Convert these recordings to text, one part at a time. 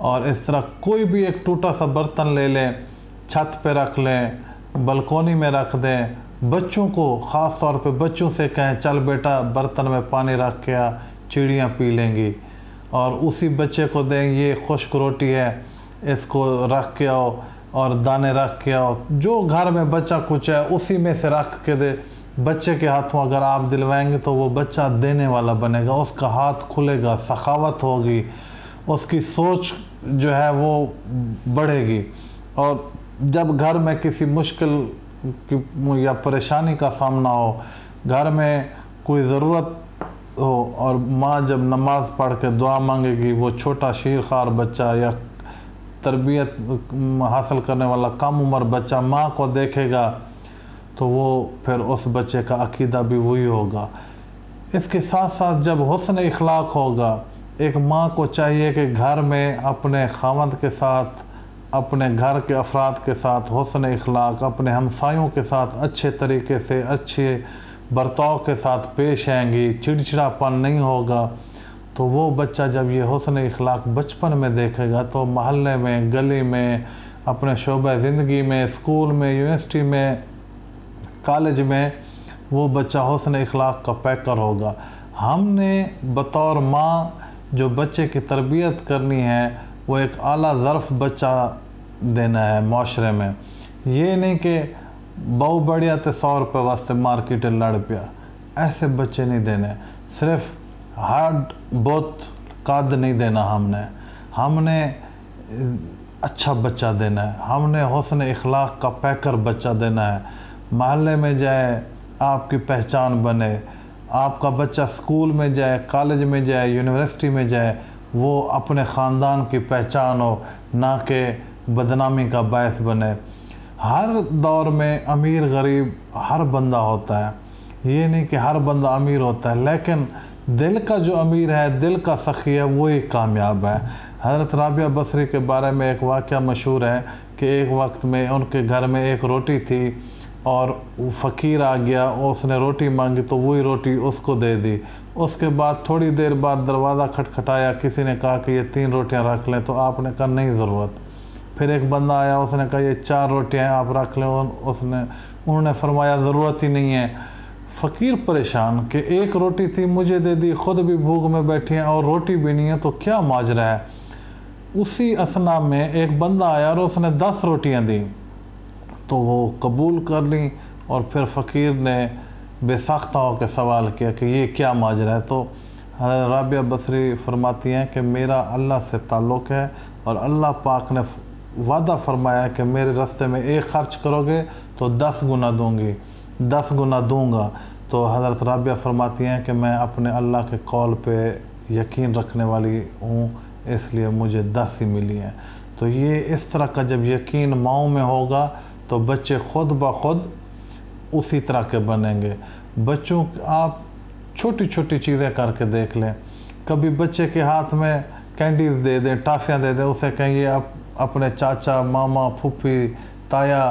اور اس طرح کوئی بھی ایک ٹوٹا سا برتن لے لیں، چھت پہ رکھ لیں، بلکونی میں رکھ دیں، بچوں کو خاص طور پہ بچوں سے کہیں چل بیٹا برتن میں پانی رکھ کے آ، چڑیاں پی لیں گی، اور اسی بچے کو دیں یہ خشک روٹی ہے اس کو رکھ کے آؤ اور دانے رکھ کے آؤ، جو گھر میں بچہ کچھ ہے اسی میں سے رکھ کے دے۔ بچے کے ہاتھوں اگر آپ دلوائیں گے تو وہ بچہ دینے والا بنے گا، اس کا ہاتھ کھلے گا، سخاوت ہوگی، اس کی سوچ جو ہے وہ بڑھے گی۔ اور جب گھر میں کسی مشکل یا پریشانی کا سامنا ہو، گھر میں کوئی ضرورت ہو، اور ماں جب نماز پڑھ کے دعا مانگے گی، وہ چھوٹا شیرخوار بچہ یا تربیت حاصل کرنے والا کم عمر بچہ ماں کو دیکھے گا تو وہ پھر اس بچے کا عقیدہ بھی وہی ہوگا۔ اس کے ساتھ ساتھ جب حسن اخلاق ہوگا، ایک ماں کو چاہیے کہ گھر میں اپنے خاوند کے ساتھ، اپنے گھر کے افراد کے ساتھ حسن اخلاق، اپنے ہمسایوں کے ساتھ اچھے طریقے سے، اچھے برتاؤ کے ساتھ پیش آئیں گی، چڑچڑاپن نہیں ہوگا، تو وہ بچہ جب یہ حسن اخلاق بچپن میں دیکھے گا تو محلے میں، گلی میں، اپنے شعبہ زندگی میں، اسکول میں، یونیورسٹی میں، کالج میں وہ بچہ حسن اخلاق کا پیکر ہوگا۔ ہم نے بطور ماں جو بچے کی تربیت کرنی ہے وہ ایک اعلیٰ ظرف بچہ دینا ہے معاشرے میں، یہ نہیں کہ بہو بڑھیا تے 100 روپے واسطے مارکیٹ لڑ پیا، ایسے بچے نہیں دینے۔ صرف ہارڈ بہت قد نہیں دینا، ہم نے اچھا بچہ دینا ہے، ہم نے حسن اخلاق کا پیکر بچہ دینا ہے۔ محلے میں جائے آپ کی پہچان بنے، آپ کا بچہ اسکول میں جائے، کالج میں جائے، یونیورسٹی میں جائے، وہ اپنے خاندان کی پہچان ہو، نہ کہ بدنامی کا باعث بنے۔ ہر دور میں امیر غریب ہر بندہ ہوتا ہے، یہ نہیں کہ ہر بندہ امیر ہوتا ہے، لیکن دل کا جو امیر ہے، دل کا سخی ہے، وہی کامیاب ہے۔ حضرت رابعہ بصری کے بارے میں ایک واقعہ مشہور ہے کہ ایک وقت میں ان کے گھر میں ایک روٹی تھی اور فقیر آ گیا، اس نے روٹی مانگی تو وہی روٹی اس کو دے دی۔ اس کے بعد تھوڑی دیر بعد دروازہ کھٹکھٹایا، کسی نے کہا کہ یہ 3 روٹیاں رکھ لیں، تو آپ نے کہا نہیں ضرورت۔ پھر ایک بندہ آیا، اس نے کہا یہ 4 روٹیاں ہیں آپ رکھ لیں، انہوں نے فرمایا ضرورت ہی نہیں ہے۔ فقیر پریشان کہ ایک روٹی تھی مجھے دے دی، خود بھی بھوک میں بیٹھی ہیں اور روٹی بھی نہیں ہے، تو کیا ماجرا ہے؟ اسی اثنا میں ایک بندہ آیا اور اس نے 10 روٹیاں دیں تو وہ قبول کر لیں، اور پھر فقیر نے بے ساختہ ہو کے سوال کیا کہ یہ کیا ماجرا ہے؟ تو حضرت رابعہ بصری فرماتی ہیں کہ میرا اللہ سے تعلق ہے اور اللہ پاک نے وعدہ فرمایا کہ میرے راستے میں 1 خرچ کرو گے تو 10 گنا دوں گی، 10 گنا دوں گا۔ تو حضرت رابعہ فرماتی ہیں کہ میں اپنے اللہ کے قول پہ یقین رکھنے والی ہوں، اس لیے مجھے 10 ہی ملی ہیں۔ تو یہ اس طرح کا جب یقین ماؤں میں ہوگا تو بچے خود بخود اسی طرح کے بنیں گے۔ بچوں آپ چھوٹی چھوٹی چیزیں کر کے دیکھ لیں، کبھی بچے کے ہاتھ میں کینڈیز دے دیں، ٹافیاں دے دیں، اسے کہیں یہ اپنے چاچا، ماما، پھوپھی، تایا،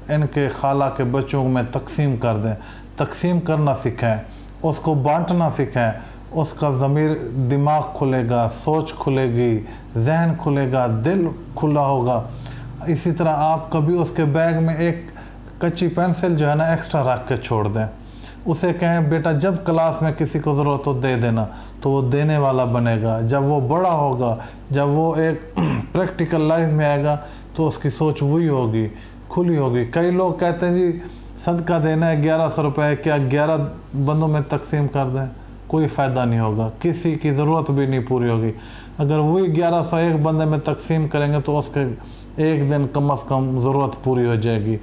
ان کے خالہ کے بچوں میں تقسیم کر دیں۔ تقسیم کرنا سکھائیں، اس کو بانٹنا سکھائیں، اس کا ضمیر دماغ کھلے گا، سوچ کھلے گی، ذہن کھلے گا، دل کھلا ہوگا۔ اسی طرح آپ کبھی اس کے بیگ میں ایک کچی پینسل جو ہے نا ایکسٹرا رکھ کے چھوڑ دیں، اسے کہیں بیٹا جب کلاس میں کسی کو ضرورت ہو دے دینا، تو وہ دینے والا بنے گا۔ جب وہ بڑا ہوگا، جب وہ ایک پریکٹیکل لائف میں آئے گا تو اس کی سوچ وہی ہوگی، کھلی ہوگی۔ کئی لوگ کہتے ہیں جی صدقہ دینا ہے 1100 روپے، کیا 11 بندوں میں تقسیم کر دیں؟ کوئی فائدہ نہیں ہوگا، کسی کی ضرورت بھی نہیں پوری ہوگی۔ اگر وہی 1100 ایک بندے میں تقسیم کریں گے تو اس کے ایک دن کم از کم ضرورت پوری ہو جائے گی۔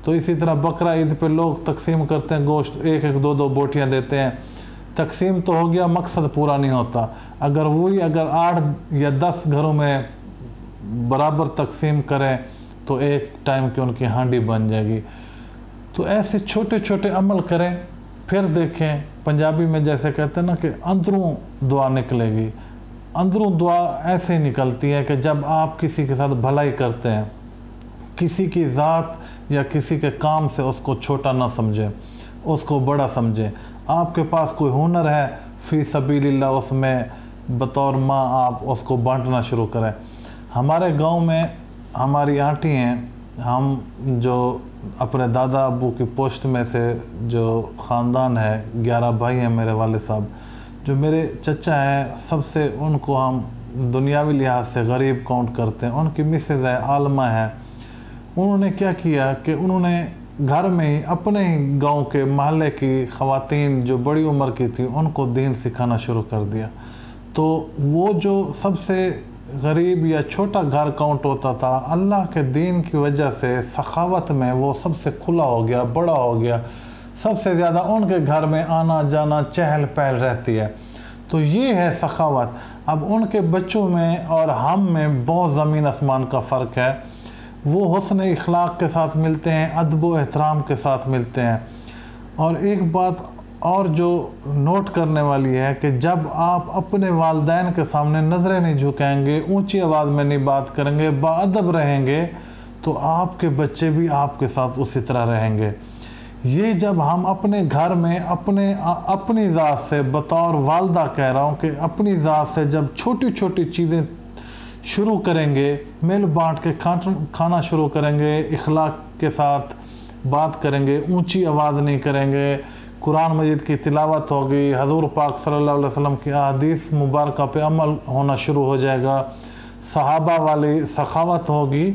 تو اسی طرح بقرہ عید پہ لوگ تقسیم کرتے ہیں گوشت، 1-1 2-2 بوٹیاں دیتے ہیں، تقسیم تو ہو گیا، مقصد پورا نہیں ہوتا۔ اگر 8 یا 10 گھروں میں برابر تقسیم کریں تو ایک ٹائم کی ان کی ہانڈی بن جائے گی۔ تو ایسے چھوٹے چھوٹے عمل کریں، پھر دیکھیں پنجابی میں جیسے کہتے ہیں نا کہ اندروں دعا نکلے گی۔ اندروں دعا ایسے ہی نکلتی ہے کہ جب آپ کسی کے ساتھ بھلائی کرتے ہیں، کسی کی ذات یا کسی کے کام سے اس کو چھوٹا نہ سمجھیں، اس کو بڑا سمجھیں۔ آپ کے پاس کوئی ہنر ہے، فی سبیل اللہ اس میں بطور ماں آپ اس کو بانٹنا شروع کریں۔ ہمارے گاؤں میں ہماری آنٹی ہیں، ہم جو اپنے دادا ابو کی پوسٹ میں سے جو خاندان ہے، 11 بھائی ہیں میرے والد صاحب، جو میرے چچا ہیں سب سے ان کو ہم دنیاوی لحاظ سے غریب کاؤنٹ کرتے ہیں۔ ان کی مسز ہے، عالمہ ہے، انہوں نے کیا کیا کہ انہوں نے گھر میں ہی اپنے ہی گاؤں کے محلے کی خواتین جو بڑی عمر کی تھی ان کو دین سکھانا شروع کر دیا۔ تو وہ جو سب سے غریب یا چھوٹا گھر کاؤنٹ ہوتا تھا، اللہ کے دین کی وجہ سے سخاوت میں وہ سب سے کھلا ہو گیا، بڑا ہو گیا، سب سے زیادہ ان کے گھر میں آنا جانا چہل پہل رہتی ہے۔ تو یہ ہے سخاوت۔ اب ان کے بچوں میں اور ہم میں بہت زمین آسمان کا فرق ہے۔ وہ حسن اخلاق کے ساتھ ملتے ہیں، ادب و احترام کے ساتھ ملتے ہیں۔ اور ایک بات اور جو نوٹ کرنے والی ہے کہ جب آپ اپنے والدین کے سامنے نظریں نہیں جھکائیں گے، اونچی آواز میں نہیں بات کریں گے، باادب رہیں گے، تو آپ کے بچے بھی آپ کے ساتھ اسی طرح رہیں گے۔ یہ جب ہم اپنے گھر میں اپنی ذات سے، بطور والدہ کہہ رہا ہوں کہ اپنی ذات سے جب چھوٹی چھوٹی چیزیں شروع کریں گے، مل بانٹ کے کھانا شروع کریں گے، اخلاق کے ساتھ بات کریں گے، اونچی آواز نہیں کریں گے، قرآن مجید کی تلاوت ہوگی، حضور پاک صلی اللہ علیہ وسلم کی احادیث مبارکہ پہ عمل ہونا شروع ہو جائے گا، صحابہ والی سخاوت ہوگی،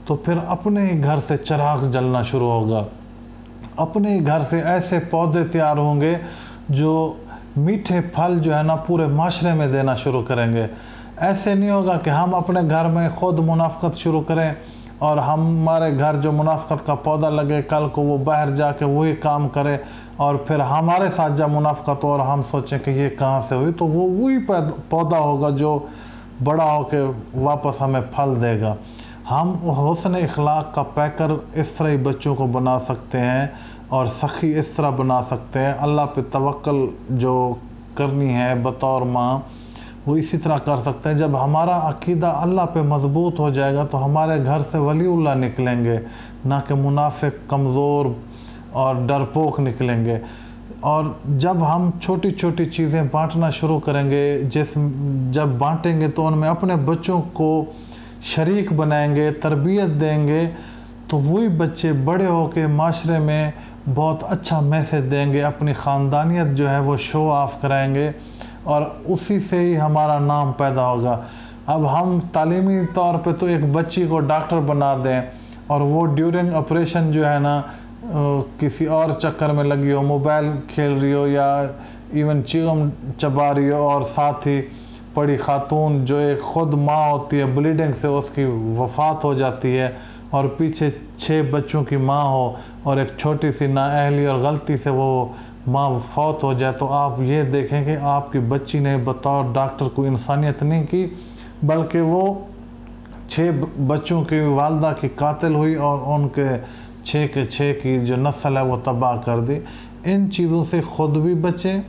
تو پھر اپنے ہی گھر سے چراغ جلنا شروع ہوگا۔ اپنے ہی گھر سے ایسے پودے تیار ہوں گے جو میٹھے پھل جو ہے نا پورے معاشرے میں دینا شروع کریں گے۔ ایسے نہیں ہوگا کہ ہم اپنے گھر میں خود منافقت شروع کریں اور ہمارے گھر جو منافقت کا پودا لگے، کل کو وہ باہر جا کے وہی کام کرے اور پھر ہمارے ساتھ جب منافقت ہو اور ہم سوچیں کہ یہ کہاں سے ہوئی، تو وہ وہی پودا ہوگا جو بڑا ہو کے واپس ہمیں پھل دے گا۔ ہم حسن اخلاق کا پیکر اس طرح ہی بچوں کو بنا سکتے ہیں اور سخی اس طرح بنا سکتے ہیں۔ اللہ پہ توکل جو کرنی ہے بطور ماں، وہ اسی طرح کر سکتے ہیں۔ جب ہمارا عقیدہ اللہ پہ مضبوط ہو جائے گا تو ہمارے گھر سے ولی اللہ نکلیں گے، نہ کہ منافق، کمزور اور ڈرپوک نکلیں گے۔ اور جب ہم چھوٹی چھوٹی چیزیں بانٹنا شروع کریں گے، جب بانٹیں گے تو ان میں اپنے بچوں کو شریک بنائیں گے، تربیت دیں گے، تو وہی بچے بڑے ہو کے معاشرے میں بہت اچھا میسج دیں گے، اپنی خاندانیت جو ہے وہ شو آف کرائیں گے اور اسی سے ہی ہمارا نام پیدا ہوگا۔ اب ہم تعلیمی طور پہ تو ایک بچی کو ڈاکٹر بنا دیں اور وہ ڈیورنگ آپریشن جو ہے نا کسی اور چکر میں لگی ہو، موبائل کھیل رہی ہو یا ایون چیوم چبا رہی ہو، اور ساتھ ہی پڑی خاتون جو ایک خود ماں ہوتی ہے، بلیڈنگ سے اس کی وفات ہو جاتی ہے اور پیچھے 6 بچوں کی ماں ہو اور ایک چھوٹی سی نااہلی اور غلطی سے وہ ماں فوت ہو جائے، تو آپ یہ دیکھیں کہ آپ کی بچی نے بطور ڈاکٹر کوئی انسانیت نہیں کی، بلکہ وہ 6 بچوں کی والدہ کی قاتل ہوئی اور ان کے 6 کے 6 کی جو نسل ہے وہ تباہ کر دی۔ ان چیزوں سے خود بھی بچیں،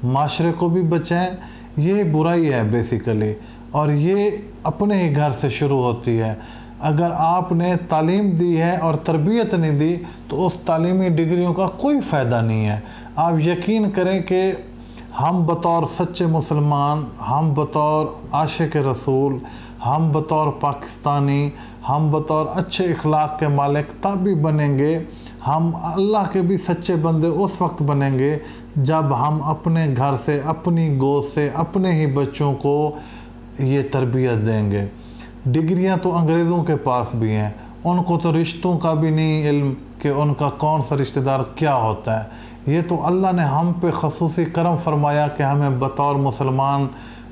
معاشرے کو بھی بچائیں۔ یہ برائی ہے بیسیکلی، اور یہ اپنے ہی گھر سے شروع ہوتی ہے۔ اگر آپ نے تعلیم دی ہے اور تربیت نہیں دی تو اس تعلیمی ڈگریوں کا کوئی فائدہ نہیں ہے۔ آپ یقین کریں کہ ہم بطور سچے مسلمان، ہم بطور عاشق رسول، ہم بطور پاکستانی، ہم بطور اچھے اخلاق کے مالک تب بھی بنیں گے، ہم اللہ کے بھی سچے بندے اس وقت بنیں گے جب ہم اپنے گھر سے، اپنی گود سے، اپنے ہی بچوں کو یہ تربیت دیں گے۔ ڈگریاں تو انگریزوں کے پاس بھی ہیں، ان کو تو رشتوں کا بھی نہیں علم کہ ان کا کون سا رشتہ دار کیا ہوتا ہے۔ یہ تو اللہ نے ہم پہ خصوصی کرم فرمایا کہ ہمیں بطور مسلمان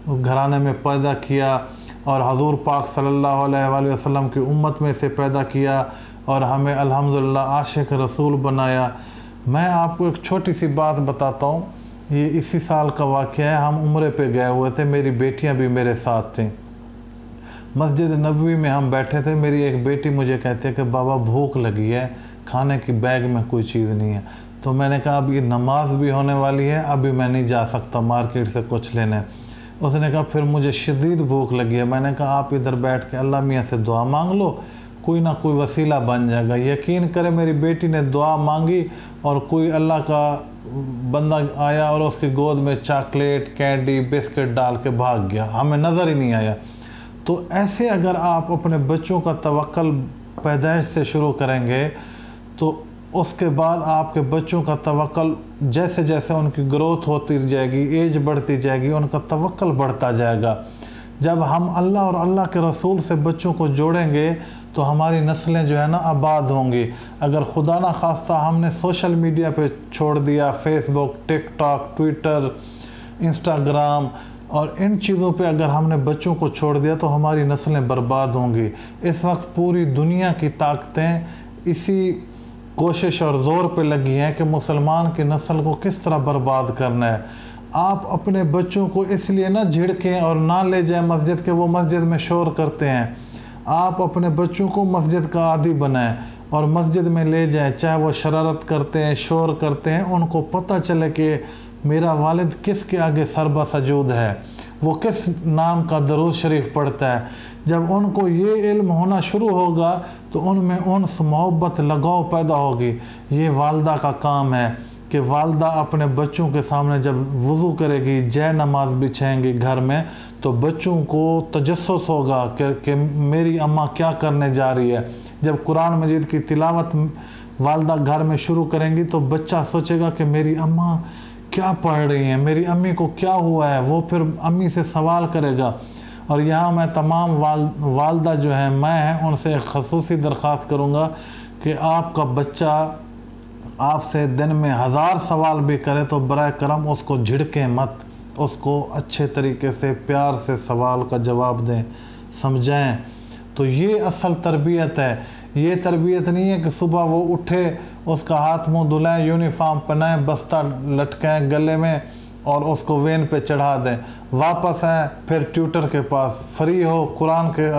گھرانے میں پیدا کیا اور حضور پاک صلی اللہ علیہ وآلہ وسلم کی امت میں سے پیدا کیا اور ہمیں الحمدللہ عاشق رسول بنایا۔ میں آپ کو ایک چھوٹی سی بات بتاتا ہوں، یہ اسی سال کا واقعہ ہے۔ ہم عمرے پہ گئے ہوئے تھے، میری بیٹیاں بھی میرے ساتھ تھیں۔ مسجد نبوی میں ہم بیٹھے تھے، میری ایک بیٹی مجھے کہتی ہے کہ بابا بھوک لگی ہے، کھانے کی بیگ میں کوئی چیز نہیں ہے۔ تو میں نے کہا اب یہ نماز بھی ہونے والی ہے، ابھی میں نہیں جا سکتا مارکیٹ سے کچھ لینے۔ اس نے کہا پھر مجھے شدید بھوک لگی ہے۔ میں نے کہا آپ ادھر بیٹھ کے اللہ میاں سے دعا مانگ لو، کوئی نہ کوئی وسیلہ بن جائے گا۔ یقین کرے میری بیٹی نے دعا مانگی اور کوئی اللہ کا بندہ آیا اور اس کی گود میں چاکلیٹ، کینڈی، بسکٹ ڈال کے بھاگ گیا، ہمیں نظر ہی نہیں آیا۔ تو ایسے اگر آپ اپنے بچوں کا توکل پیدائش سے شروع کریں گے تو اس کے بعد آپ کے بچوں کا توکل جیسے جیسے ان کی گروتھ ہوتی جائے گی، ایج بڑھتی جائے گی، ان کا توکل بڑھتا جائے گا۔ جب ہم اللہ اور اللہ کے رسول سے بچوں کو جوڑیں گے تو ہماری نسلیں جو ہے نا آباد ہوں گی۔ اگر خدا نہ خواستہ ہم نے سوشل میڈیا پہ چھوڑ دیا، فیس بک، ٹک ٹاک، ٹویٹر، انسٹاگرام اور ان چیزوں پہ اگر ہم نے بچوں کو چھوڑ دیا تو ہماری نسلیں برباد ہوں گی۔ اس وقت پوری دنیا کی طاقتیں اسی کوشش اور زور پہ لگی ہیں کہ مسلمان کی نسل کو کس طرح برباد کرنا ہے۔ آپ اپنے بچوں کو اس لیے نہ جھڑکیں اور نہ لے جائیں مسجد کہ وہ مسجد میں شور کرتے ہیں۔ آپ اپنے بچوں کو مسجد کا عادی بنائیں اور مسجد میں لے جائیں، چاہے وہ شرارت کرتے ہیں، شور کرتے ہیں، ان کو پتہ چلے کہ میرا والد کس کے آگے سربہ سجود ہے، وہ کس نام کا درود شریف پڑھتا ہے۔ جب ان کو یہ علم ہونا شروع ہوگا تو ان میں انس، محبت، لگاؤ پیدا ہوگی۔ یہ والدہ کا کام ہے کہ والدہ اپنے بچوں کے سامنے جب وضو کرے گی، جے نماز بچھائیں گی گھر میں، تو بچوں کو تجسس ہوگا کہ میری اماں کیا کرنے جا رہی ہے۔ جب قرآن مجید کی تلاوت والدہ گھر میں شروع کریں گی تو بچہ سوچے گا کہ میری اماں کیا پڑھ رہی ہیں، میری امی کو کیا ہوا ہے، وہ پھر امی سے سوال کرے گا۔ اور یہاں میں تمام والدہ جو ہیں میں ہیں ان سے ایک خصوصی درخواست کروں گا کہ آپ کا بچہ آپ سے دن میں 1000 سوال بھی کرے تو برائے کرم اس کو جھڑکیں مت، اس کو اچھے طریقے سے پیار سے سوال کا جواب دیں، سمجھائیں۔ تو یہ اصل تربیت ہے۔ یہ تربیت نہیں ہے کہ صبح وہ اٹھے، اس کا ہاتھ منہ دھلائیں، یونیفارم پہنائیں، بستہ لٹکائیں گلے میں اور اس کو وین پہ چڑھا دیں، واپس آئیں پھر ٹیوٹر کے پاس، فری ہو قرآن کے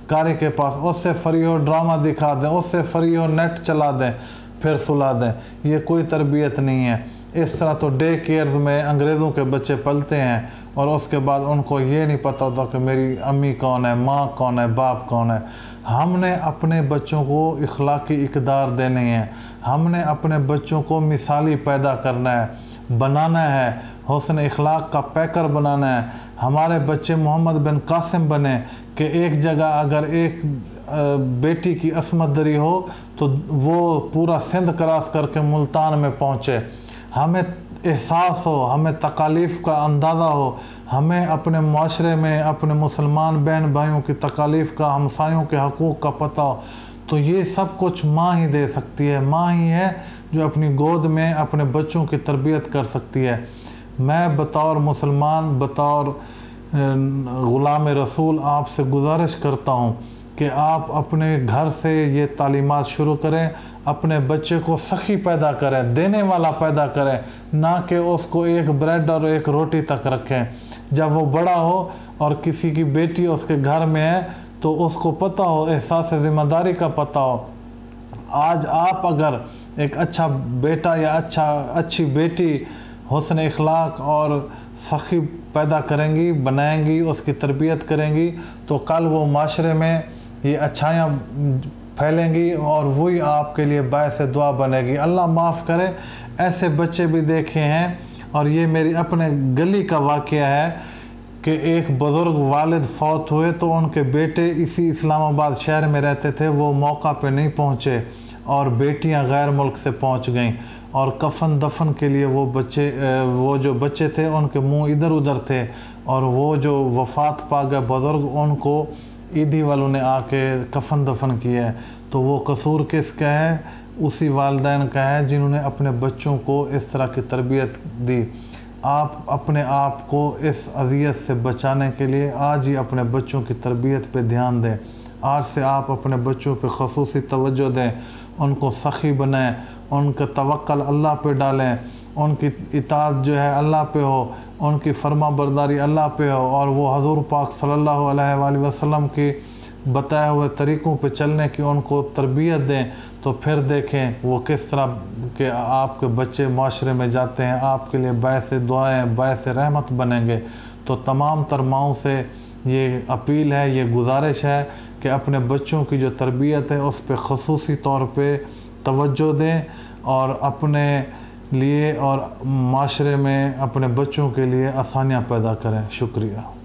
قاری کے پاس، اس سے فری ہو ڈرامہ دکھا دیں، اس سے فری ہو نیٹ چلا دیں، پھر سلا دیں۔ یہ کوئی تربیت نہیں ہے۔ اس طرح تو ڈے کیئرز میں انگریزوں کے بچے پلتے ہیں اور اس کے بعد ان کو یہ نہیں پتہ ہوتا کہ میری امی کون ہے، ماں کون ہے، باپ کون ہے۔ ہم نے اپنے بچوں کو اخلاقی اقدار دینے ہیں، ہم نے اپنے بچوں کو مثالی پیدا کرنا ہے، بنانا ہے، حسن اخلاق کا پیکر بنانا ہے۔ ہمارے بچے محمد بن قاسم بنے کہ ایک جگہ اگر ایک بیٹی کی عصمت دری ہو تو وہ پورا سندھ کراس کر کے ملتان میں پہنچے۔ ہمیں احساس ہو، ہمیں تکالیف کا اندازہ ہو، ہمیں اپنے معاشرے میں اپنے مسلمان بہن بھائیوں کی تکالیف کا، ہمسایوں کے حقوق کا پتہ ہو، تو یہ سب کچھ ماں ہی دے سکتی ہے۔ ماں ہی ہے جو اپنی گود میں اپنے بچوں کی تربیت کر سکتی ہے۔ میں بطور مسلمان، بطور غلام رسول آپ سے گزارش کرتا ہوں کہ آپ اپنے گھر سے یہ تعلیمات شروع کریں، اپنے بچے کو سخی پیدا کریں، دینے والا پیدا کریں، نہ کہ اس کو ایک بریڈ اور ایک روٹی تک رکھیں۔ جب وہ بڑا ہو اور کسی کی بیٹی اس کے گھر میں ہے تو اس کو پتہ ہو، احساس ذمہ داری کا پتہ ہو۔ آج آپ اگر ایک اچھا بیٹا یا اچھی بیٹی حسن اخلاق اور سخی پیدا کریں گی، بنائیں گی، اس کی تربیت کریں گی تو کل وہ معاشرے میں یہ اچھائیاں پھیلیں گی اور وہی آپ کے لیے باعث دعا بنے گی۔ اللہ معاف کرے، ایسے بچے بھی دیکھے ہیں۔ اور یہ میری اپنے گلی کا واقعہ ہے کہ ایک بزرگ والد فوت ہوئے تو ان کے بیٹے اسی اسلام آباد شہر میں رہتے تھے، وہ موقع پہ نہیں پہنچے اور بیٹیاں غیر ملک سے پہنچ گئیں، اور کفن دفن کے لیے وہ جو بچے تھے ان کے منہ ادھر ادھر تھے، اور وہ جو وفات پا گئے بزرگ ان کو عیدی والوں نے آ کے کفن دفن کیا ہے۔ تو وہ قصور کس کا ہے؟ اسی والدین کا ہے جنہوں نے اپنے بچوں کو اس طرح کی تربیت دی۔ آپ اپنے آپ کو اس اذیت سے بچانے کے لیے آج ہی اپنے بچوں کی تربیت پہ دھیان دیں۔ آج سے آپ اپنے بچوں پہ خصوصی توجہ دیں، ان کو سخی بنائیں، ان کا توکل اللہ پہ ڈالیں، ان کی اطاعت جو ہے اللہ پہ ہو، ان کی فرما برداری اللہ پہ ہو، اور وہ حضور پاک صلی اللہ علیہ وآلہ وسلم کی بتائے ہوئے طریقوں پہ چلنے کی ان کو تربیت دیں۔ تو پھر دیکھیں وہ کس طرح کہ آپ کے بچے معاشرے میں جاتے ہیں، آپ کے لیے باعث دعائیں، باعث رحمت بنیں گے۔ تو تمام تر ماؤں سے یہ اپیل ہے، یہ گزارش ہے کہ اپنے بچوں کی جو تربیت ہے اس پہ خصوصی طور پہ توجہ دیں اور اپنے لیے اور معاشرے میں اپنے بچوں کے لیے آسانیاں پیدا کریں۔ شکریہ۔